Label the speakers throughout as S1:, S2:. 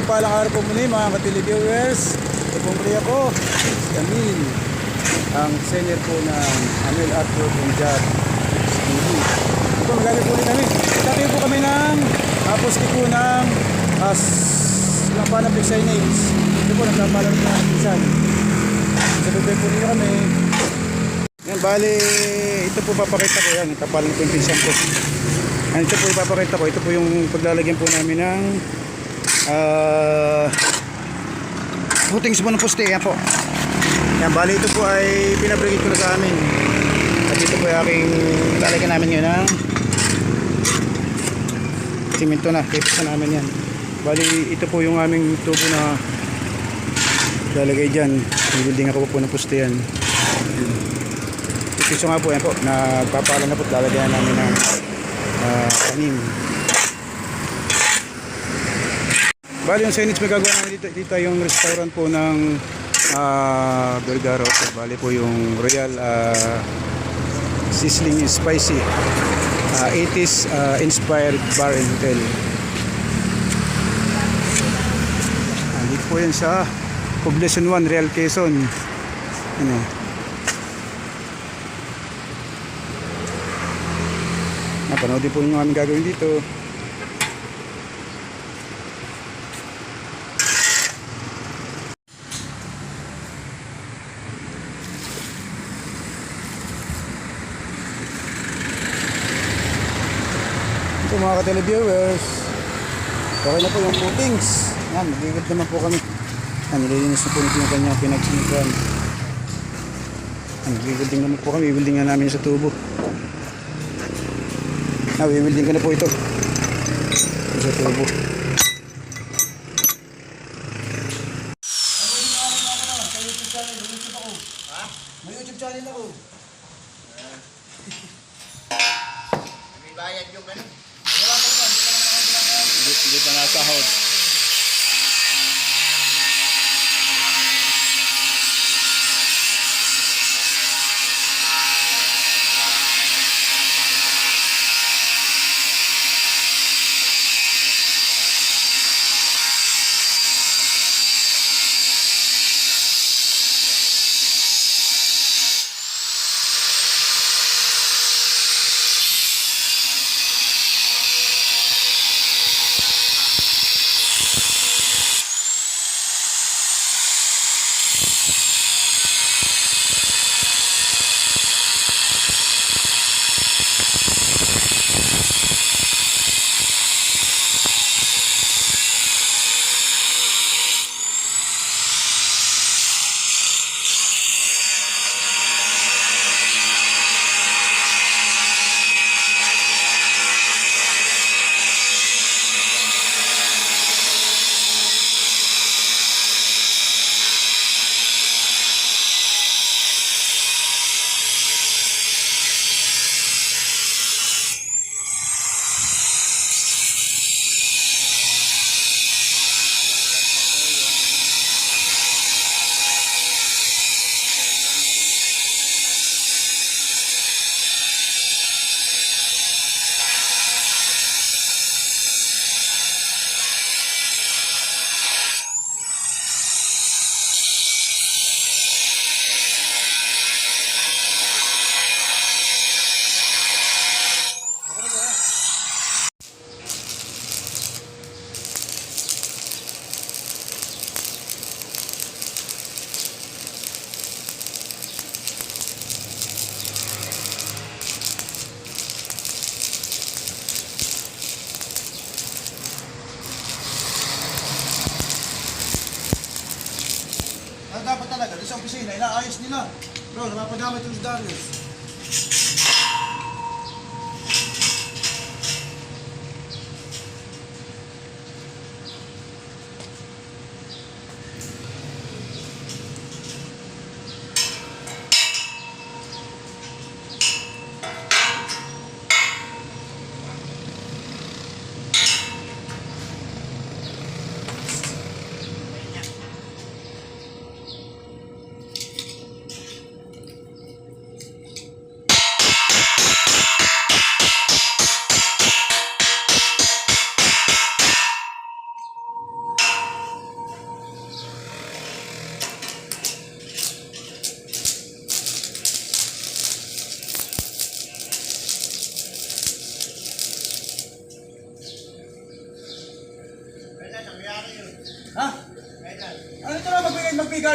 S1: mapagpalang araw po muli mga ka-televiewers. Ito po muli ako, si Amil, ang senior po ng Amil Artwork and Job TV. Ito po, magalit po ulit kami. Tatayo po kami ng poste po ng lampanan ng signage. Ito po, nagpapalang ng pinsan. Sabi po nyo kami. Yan, bali, ito po papakita ko yan. Kapalang po yung pinsan ko. Ito po ipapakita ko. Ito po yung paglalagyan po namin ng footings po ng poste. Yan po. Yan, bali ito po ay pinabrigate ko na sa amin. At ito po yung aking lalagyan namin ngayon ng simento na. Tapos na namin yan. Bali ito po yung aming tubo na lalagay dyan. Building ako po ng poste yan. Ito nga po yan po. Nagpapalan na po. Lalagyan namin ng tanim. Bali yung signage may gagawa namin dito yung restaurant po ng Vergara. Bali po yung Royal Sizzling Spicy 80s inspired bar and hotel. Dito po yan sa Poblacion 1, Real Quezon. Ano? Napanoodin po yung aming gagawin dito. Ito mga ka-televiewers, okay na po yung footings. Yan, magigit naman po kami. Yan, nililinis na po nito yung kanyang pinagsinukuan. Yan, nag-building naman po kami. Building na namin sa tubo. Building ko na po ito sa tubo. May YouTube channel ako.
S2: May bayad yung ano?
S1: Hindi pa nasahod.
S3: Dapat talaga, doon sa opisina, inaayos nila. Bro, napapagamit yung Darius.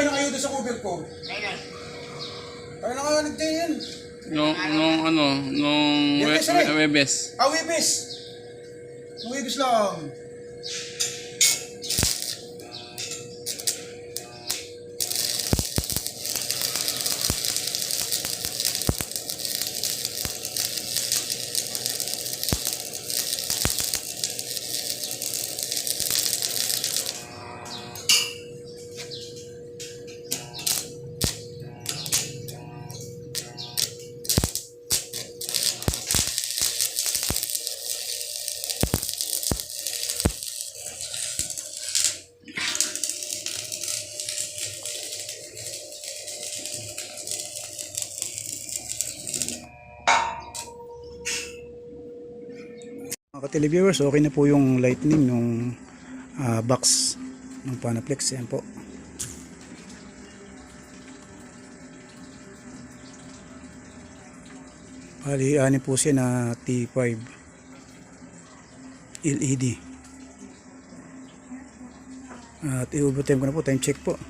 S3: tayo ng ayuda sa cover ko.
S2: Kailan?
S3: Kaya na nga nagtayo yun.
S4: Nung
S3: Webes na eh.
S4: Webes.
S3: Webes. Webes lang.
S1: Mga ka-televiewers, okay na po yung lightning nung box ng Panaflex. Yan po. Bali, ani po siya na T5 LED. At i-overtime ko na po, time check po.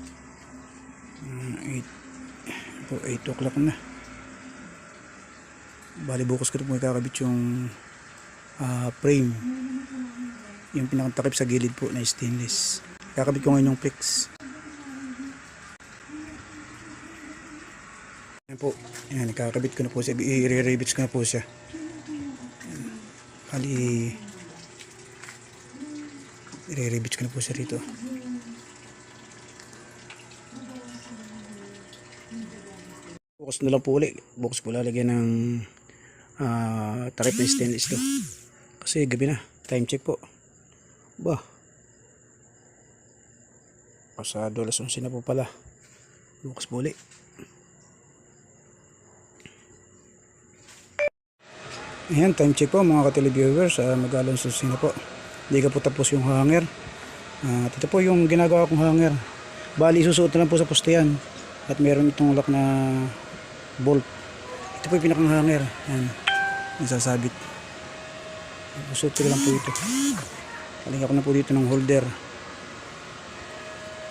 S1: 8 o'clock na. Bali, bukas ko na po ikakabit yung frame, yung pinakatakip sa gilid po na stainless. Kakabit ko ngayon yung flex. Yan po, yan, kakabit ko na po siya, i-re-rebits ko na po siya. Bali, i-re-rebits ko na po siya rito. Bukas na lang po ulit, bukas ko lalagyan ng takip na stainless to. Kasi gabi na, time check po. Ba, pasado alas 11 na po pala. Bukas po ulit. Ayan, time check po mga ka-televiewers. Mag-alas 11 na po. Hindi ka po tapos yung hanger. Ito po yung ginagawa kong hanger. Bali, isusuot na lang po sa poste yan. At meron itong lock na bolt. Ito po yung pinakang hanger. Ayan, nasasabit. Isusuot ko lang po ito. Talagyan ko na po dito ng holder.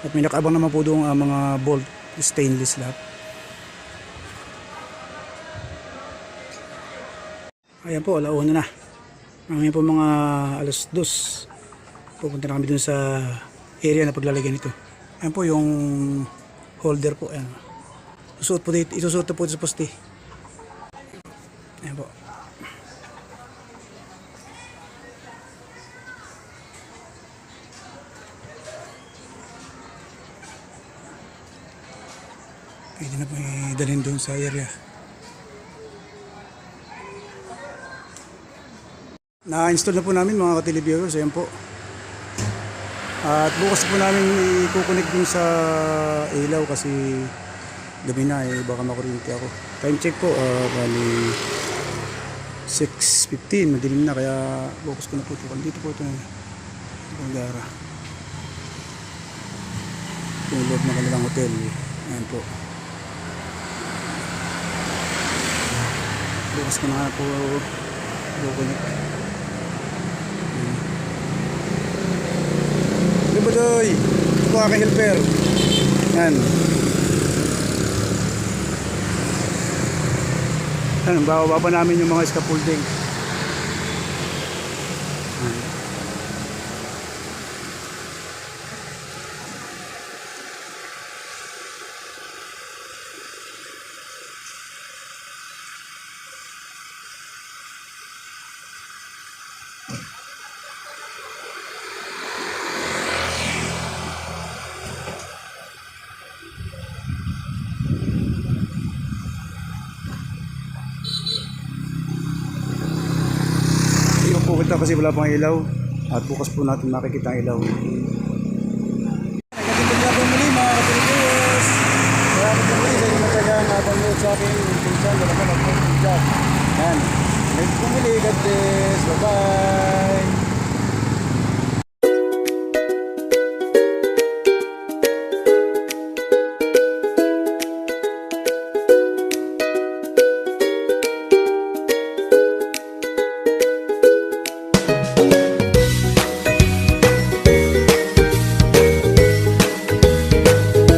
S1: At may nakaabang naman po doon mga bolt. Stainless lahat. Ayan po, alauna na. Ngayon po mga alas 2. Pupunta na kami dun sa area na paglalagyan nito. Ayan po yung holder po. Ayan. Isusuot po dito, isusuot po dito sa poste. Ayan po. Pwede na po idalhin doon sa area. Na-install na po namin mga ka-televiewers. Ayan po. At bukas po namin i-connect dun sa ilaw kasi gabi na baka makuryente ako. Time check po, bali 6:15, madilim na kaya bukas ko na po ito. Dito po ito yung gara. Yung loob ng kanilang hotel. Ayan po. Bukas ko na po i-connect. Budoy, ito aking helper. Yan. Yan, bababa namin yung mga scaffolding. Yan. Pupunta kasi wala pang ilaw at bukas po natin makikita ang ilaw. Nagkatipid na po muli mga ka-televiewers. Salamat po muli sa inyong matagang download sa aking YouTube channel. Ako na po yung job. Yan. Ngayon po muli. God bless. Bye bye.